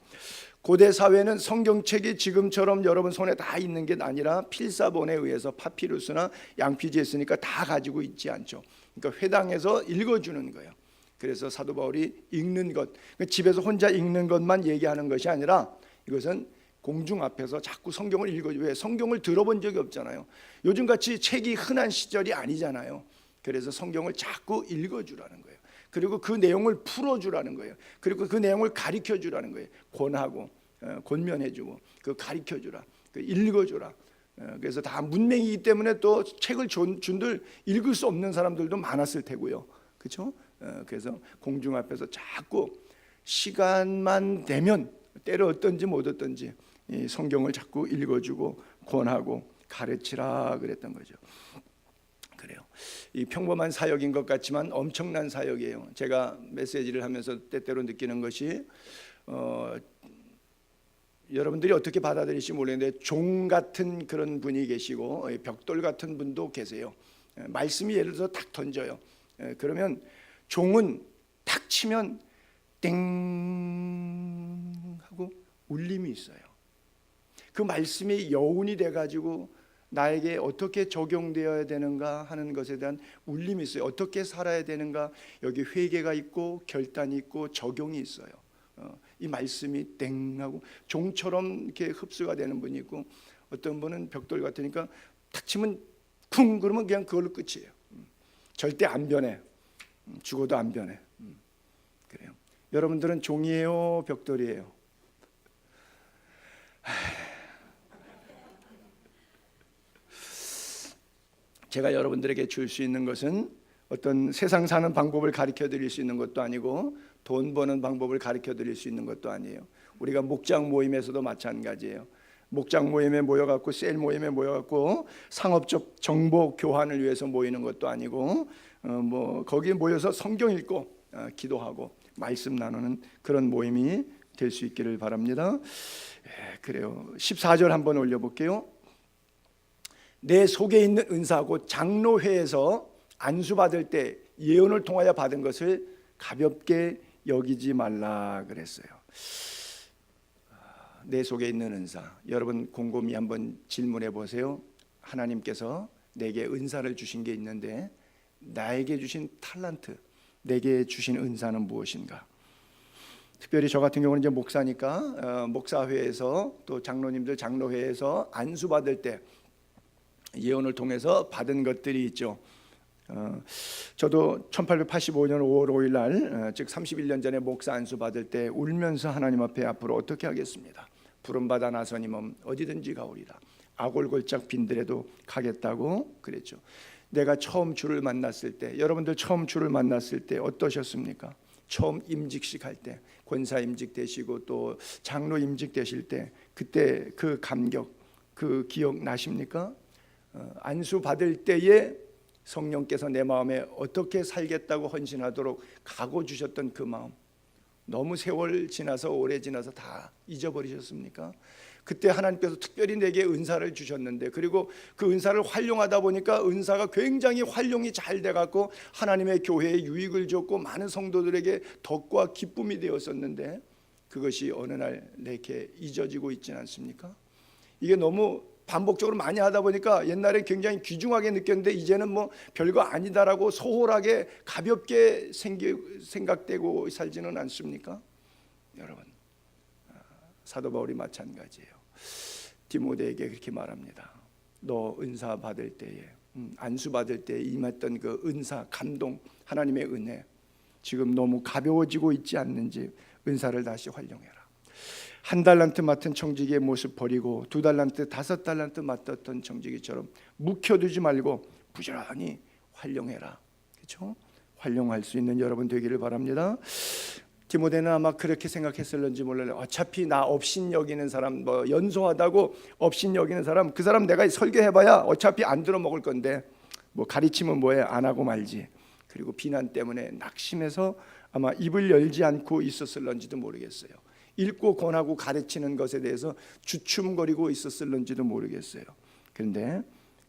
고대 사회는 성경책이 지금처럼 여러분 손에 다 있는 게 아니라 필사본에 의해서 파피루스나 양피지에 쓰니까 다 가지고 있지 않죠. 그러니까 회당에서 읽어주는 거예요. 그래서 사도 바울이 읽는 것, 집에서 혼자 읽는 것만 얘기하는 것이 아니라 이것은 공중 앞에서 자꾸 성경을 읽어줘. 왜? 성경을 들어본 적이 없잖아요. 요즘같이 책이 흔한 시절이 아니잖아요. 그래서 성경을 자꾸 읽어주라는 거예요. 그리고 그 내용을 풀어주라는 거예요. 그리고 그 내용을 가르쳐주라는 거예요. 권하고 권면해주고 그 가르쳐주라, 그 읽어주라. 그래서 다 문맹이기 때문에 또 책을 준들 읽을 수 없는 사람들도 많았을 테고요. 그렇죠? 그래서 공중 앞에서 자꾸 시간만 되면 때로 어떤지 못 어떤지 이 성경을 자꾸 읽어주고 권하고 가르치라 그랬던 거죠. 그래요. 이 평범한 사역인 것 같지만 엄청난 사역이에요. 제가 메시지를 하면서 때때로 느끼는 것이 여러분들이 어떻게 받아들일지 모르겠는데 종 같은 그런 분이 계시고 벽돌 같은 분도 계세요. 말씀이 예를 들어서 탁 던져요. 그러면 종은 탁 치면 땡 하고 울림이 있어요. 그 말씀이 여운이 돼가지고 나에게 어떻게 적용되어야 되는가 하는 것에 대한 울림이 있어요. 어떻게 살아야 되는가, 여기 회개가 있고 결단이 있고 적용이 있어요. 이 말씀이 땡 하고 종처럼 이렇게 흡수가 되는 분이 있고, 어떤 분은 벽돌 같으니까 탁 치면 쿵 그러면 그냥 그걸로 끝이에요. 절대 안 변해. 죽어도 안 변해. 그래요. 여러분들은 종이에요, 벽돌이에요? 제가 여러분들에게 줄 수 있는 것은 어떤 세상 사는 방법을 가르쳐 드릴 수 있는 것도 아니고 돈 버는 방법을 가르쳐 드릴 수 있는 것도 아니에요. 우리가 목장 모임에서도 마찬가지예요. 목장 모임에 모여갖고 셀 모임에 모여갖고 상업적 정보 교환을 위해서 모이는 것도 아니고 뭐 거기에 모여서 성경 읽고 기도하고 말씀 나누는 그런 모임이 될 수 있기를 바랍니다. 그래요. 14절 한번 올려볼게요. 내 속에 있는 은사고 장로회에서 안수받을 때 예언을 통하여 받은 것을 가볍게 여기지 말라 그랬어요. 내 속에 있는 은사, 여러분 곰곰이 한번 질문해 보세요. 하나님께서 내게 은사를 주신 게 있는데 나에게 주신 탤런트, 내게 주신 은사는 무엇인가? 특별히 저 같은 경우는 이제 목사니까 목사회에서 또 장로님들 장로회에서 안수 받을 때 예언을 통해서 받은 것들이 있죠. 저도 1885년 5월 5일 날, 즉 31년 전에 목사 안수 받을 때 울면서 하나님 앞에 앞으로 어떻게 하겠습니다. 부름받아 나서님은 어디든지 가오리라. 아골골짝 빈들에도 가겠다고 그랬죠. 내가 처음 주를 만났을 때, 여러분들 처음 주를 만났을 때 어떠셨습니까? 처음 임직식 할 때, 권사 임직 되시고 또 장로 임직 되실 때 그때 그 감격, 그 기억 나십니까? 안수 받을 때에 성령께서 내 마음에 어떻게 살겠다고 헌신하도록 각오 주셨던 그 마음, 너무 세월 지나서 오래 지나서 다 잊어버리셨습니까? 그때 하나님께서 특별히 내게 은사를 주셨는데, 그리고 그 은사를 활용하다 보니까 은사가 굉장히 활용이 잘 돼갖고 하나님의 교회에 유익을 줬고 많은 성도들에게 덕과 기쁨이 되었었는데, 그것이 어느 날 내게 잊어지고 있지는 않습니까? 이게 너무 반복적으로 많이 하다 보니까 옛날에 굉장히 귀중하게 느꼈는데 이제는 뭐 별거 아니다라고 소홀하게 가볍게 생각되고 살지는 않습니까? 여러분, 사도 바울이 마찬가지예요. 디모데에게 그렇게 말합니다. 너 은사 받을 때에, 안수 받을 때에 임했던 그 은사, 감동, 하나님의 은혜, 지금 너무 가벼워지고 있지 않는지 은사를 다시 활용해라. 1달란트 맡은 청지기의 모습 버리고 2달란트, 5달란트 맡았던 청지기처럼 묵혀두지 말고 부지런히 활용해라. 그렇죠? 활용할 수 있는 여러분 되기를 바랍니다. 디모데는 아마 그렇게 생각했을는지 몰라요. 어차피 나 업신 여기는 사람, 뭐 연소하다고 업신 여기는 사람, 그 사람 내가 설교해봐야 어차피 안 들어먹을 건데 뭐 가르치면 뭐해, 안 하고 말지. 그리고 비난 때문에 낙심해서 아마 입을 열지 않고 있었을런지도 모르겠어요. 읽고 권하고 가르치는 것에 대해서 주춤거리고 있었을런지도 모르겠어요. 그런데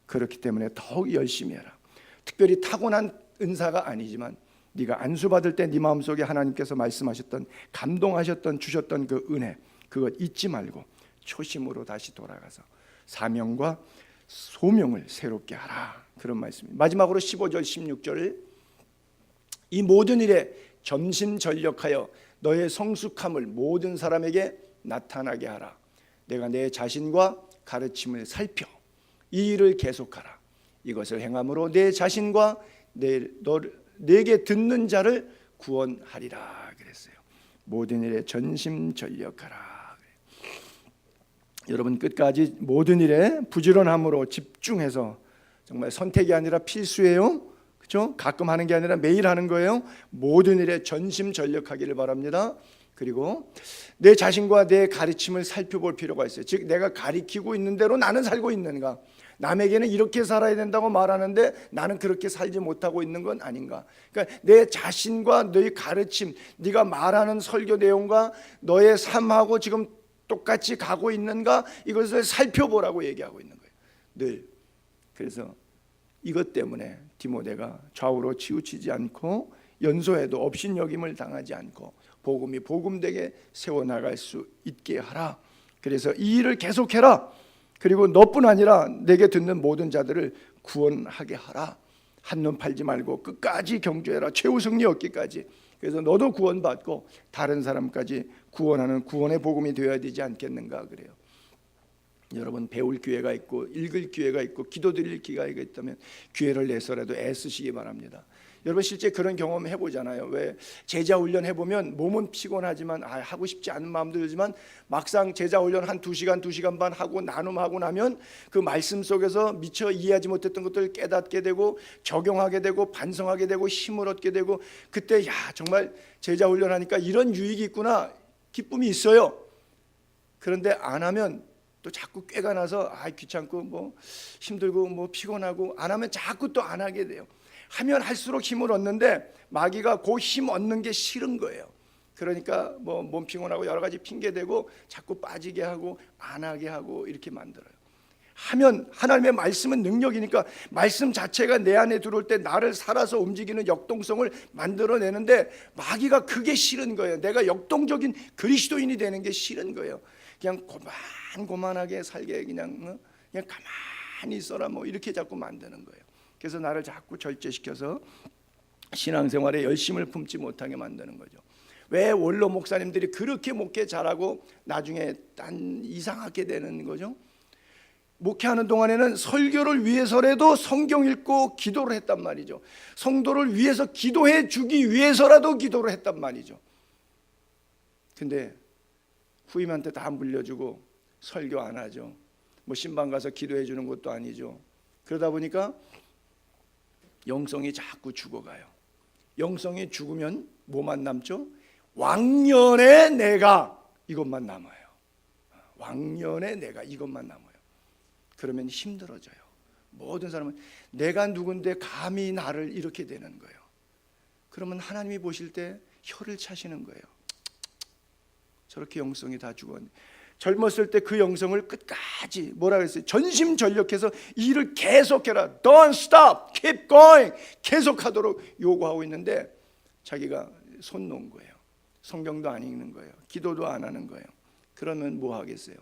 그렇기 때문에 더욱 열심히 해라. 특별히 타고난 은사가 아니지만 네가 안수받을 때 네 마음속에 하나님께서 말씀하셨던, 감동하셨던, 주셨던 그 은혜, 그것 잊지 말고 초심으로 다시 돌아가서 사명과 소명을 새롭게 하라. 그런 말씀입니다. 마지막으로 15절 16절을 이 모든 일에 전심전력하여 너의 성숙함을 모든 사람에게 나타나게 하라. 내가 내 자신과 가르침을 살펴 이 일을 계속하라. 이것을 행함으로 내 자신과 내게 듣는 자를 구원하리라 그랬어요. 모든 일에 전심전력하라. 여러분 끝까지 모든 일에 부지런함으로 집중해서, 정말 선택이 아니라 필수예요. 그렇죠? 가끔 하는 게 아니라 매일 하는 거예요. 모든 일에 전심전력하기를 바랍니다. 그리고 내 자신과 내 가르침을 살펴볼 필요가 있어요. 즉 내가 가르치고 있는 대로 나는 살고 있는가, 남에게는 이렇게 살아야 된다고 말하는데 나는 그렇게 살지 못하고 있는 건 아닌가. 그러니까 내 자신과 너의 가르침, 네가 말하는 설교 내용과 너의 삶하고 지금 똑같이 가고 있는가, 이것을 살펴보라고 얘기하고 있는 거예요. 늘. 그래서 이것 때문에 디모데가 좌우로 치우치지 않고 연소해도 업신여김을 당하지 않고 복음이 복음되게 세워나갈 수 있게 하라. 그래서 이 일을 계속해라. 그리고 너뿐 아니라 내게 듣는 모든 자들을 구원하게 하라. 한눈 팔지 말고 끝까지 경주해라. 최후 승리 얻기까지. 그래서 너도 구원받고 다른 사람까지 구원하는 구원의 복음이 되어야 되지 않겠는가 그래요. 여러분 배울 기회가 있고 읽을 기회가 있고 기도드릴 기회가 있다면 기회를 내서라도 애쓰시기 바랍니다. 여러분 실제 그런 경험 해보잖아요. 왜 제자 훈련 해보면 몸은 피곤하지만 하고 싶지 않은 마음도 들지만 막상 제자 훈련 한 2시간, 2시간 반 하고 나눔하고 나면 그 말씀 속에서 미처 이해하지 못했던 것들을 깨닫게 되고 적용하게 되고 반성하게 되고 힘을 얻게 되고, 그때 야 정말 제자 훈련하니까 이런 유익이 있구나, 기쁨이 있어요. 그런데 안 하면 또 자꾸 꾀가 나서 귀찮고 뭐 힘들고 뭐 피곤하고, 안 하면 자꾸 또 안 하게 돼요. 하면 할수록 힘을 얻는데 마귀가 그 힘 얻는 게 싫은 거예요. 그러니까 뭐 몸 피곤하고 여러 가지 핑계 대고 자꾸 빠지게 하고 안 하게 하고 이렇게 만들어요. 하면 하나님의 말씀은 능력이니까 말씀 자체가 내 안에 들어올 때 나를 살아서 움직이는 역동성을 만들어내는데 마귀가 그게 싫은 거예요. 내가 역동적인 그리스도인이 되는 게 싫은 거예요. 그냥 고만고만하게 살게 그냥 가만히 있어라 뭐 이렇게 자꾸 만드는 거예요. 그래서 나를 자꾸 절제시켜서 신앙생활에 열심을 품지 못하게 만드는 거죠. 왜 원로 목사님들이 그렇게 목회 잘하고 나중에 딴 이상하게 되는 거죠? 목회하는 동안에는 설교를 위해서라도 성경 읽고 기도를 했단 말이죠. 성도를 위해서 기도해 주기 위해서라도 기도를 했단 말이죠. 근데 후임한테 다 물려주고 설교 안 하죠. 뭐 신방 가서 기도해 주는 것도 아니죠. 그러다 보니까 영성이 자꾸 죽어가요. 영성이 죽으면 뭐만 남죠? 왕년의 내가, 이것만 남아요. 왕년의 내가, 이것만 남아요. 그러면 힘들어져요. 모든 사람은 내가 누군데 감히 나를 이렇게 되는 거예요. 그러면 하나님이 보실 때 혀를 차시는 거예요. 저렇게 영성이 다 죽었는데, 젊었을 때 그 영성을 끝까지 뭐라 그랬어요? 전심전력해서 이 일을 계속해라, Don't stop, keep going, 계속하도록 요구하고 있는데 자기가 손 놓은 거예요. 성경도 안 읽는 거예요. 기도도 안 하는 거예요. 그러면 뭐 하겠어요?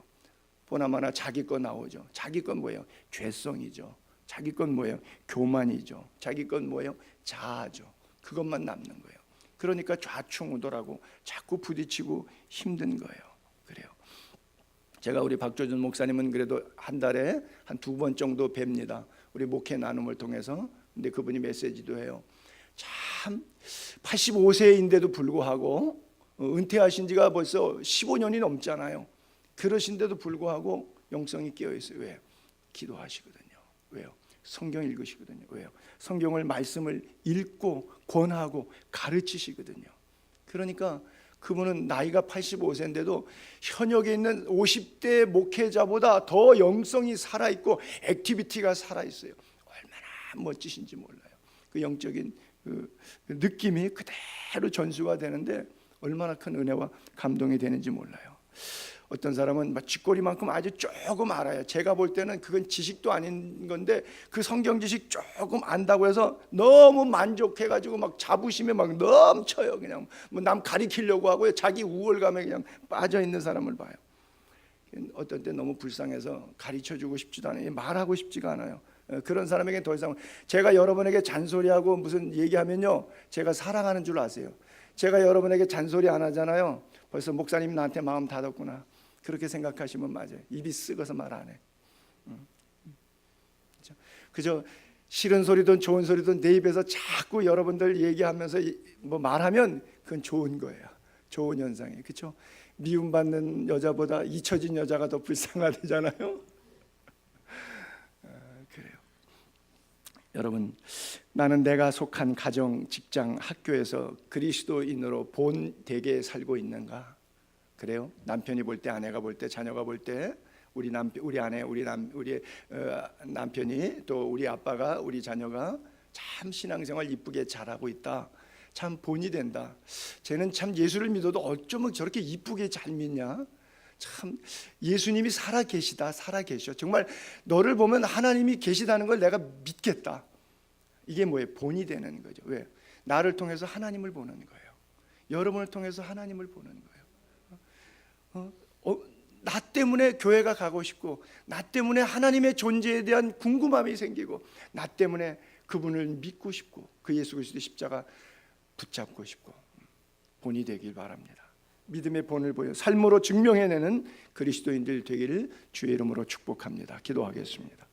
보나마나 자기 거 나오죠. 자기 건 뭐예요? 죄성이죠. 자기 건 뭐예요? 교만이죠. 자기 건 뭐예요? 자아죠. 그것만 남는 거예요. 그러니까 좌충우돌하고 자꾸 부딪히고 힘든 거예요. 그래요. 제가 우리 박조준 목사님은 그래도 한 달에 한 2번 정도 뵙니다. 우리 목회 나눔을 통해서. 근데 그분이 메시지도 해요. 참 85세인데도 불구하고 은퇴하신 지가 벌써 15년이 넘잖아요. 그러신데도 불구하고 영성이 깨어있어요. 왜요? 기도하시거든요. 왜요? 성경 읽으시거든요. 왜요? 성경을 말씀을 읽고 권하고 가르치시거든요. 그러니까 그분은 나이가 85세인데도 현역에 있는 50대 목회자보다 더 영성이 살아있고 액티비티가 살아있어요. 얼마나 멋지신지 몰라요. 그 영적인 그 느낌이 그대로 전수가 되는데 얼마나 큰 은혜와 감동이 되는지 몰라요. 어떤 사람은 쥐꼬리만큼 아주 조금 알아요. 제가 볼 때는 그건 지식도 아닌 건데 그 성경 지식 조금 안다고 해서 너무 만족해가지고 막 자부심에 막 넘쳐요. 그냥 뭐 남 가리키려고 하고요. 자기 우월감에 그냥 빠져 있는 사람을 봐요. 어떤 때 너무 불쌍해서 가르쳐주고 싶지도 않아요. 말하고 싶지가 않아요. 그런 사람에게 더 이상 제가 여러분에게 잔소리하고 무슨 얘기하면요, 제가 사랑하는 줄 아세요. 제가 여러분에게 잔소리 안 하잖아요. 벌써 목사님 나한테 마음 닫았구나, 그렇게 생각하시면 맞아요. 입이 썩어서 말 안 해. 그저 싫은 소리든 좋은 소리든 내 입에서 자꾸 여러분들 얘기하면서 뭐 말하면 그건 좋은 거예요. 좋은 현상이에요. 그렇죠? 미움받는 여자보다 잊혀진 여자가 더 불쌍하대잖아요. 그래요. 여러분, 나는 내가 속한 가정, 직장, 학교에서 그리스도인으로 본되게 살고 있는가? 그래요? 남편이 볼 때, 아내가 볼 때, 자녀가 볼 때, 우리 아내, 우리 남편이, 또 우리 아빠가, 우리 자녀가 참 신앙생활 이쁘게 잘하고 있다. 참 본이 된다. 쟤는 참 예수를 믿어도 어쩌면 저렇게 이쁘게 잘 믿냐? 참 예수님이 살아 계시다, 살아 계셔. 정말 너를 보면 하나님이 계시다는 걸 내가 믿겠다. 이게 뭐예요? 본이 되는 거죠. 왜? 나를 통해서 하나님을 보는 거예요. 여러분을 통해서 하나님을 보는 거예요. 나 때문에 교회가 가고 싶고, 나 때문에 하나님의 존재에 대한 궁금함이 생기고, 나 때문에 그분을 믿고 싶고, 그 예수 그리스도의 십자가 붙잡고 싶고, 본이 되길 바랍니다. 믿음의 본을 보여 삶으로 증명해내는 그리스도인들 되기를 주의 이름으로 축복합니다. 기도하겠습니다.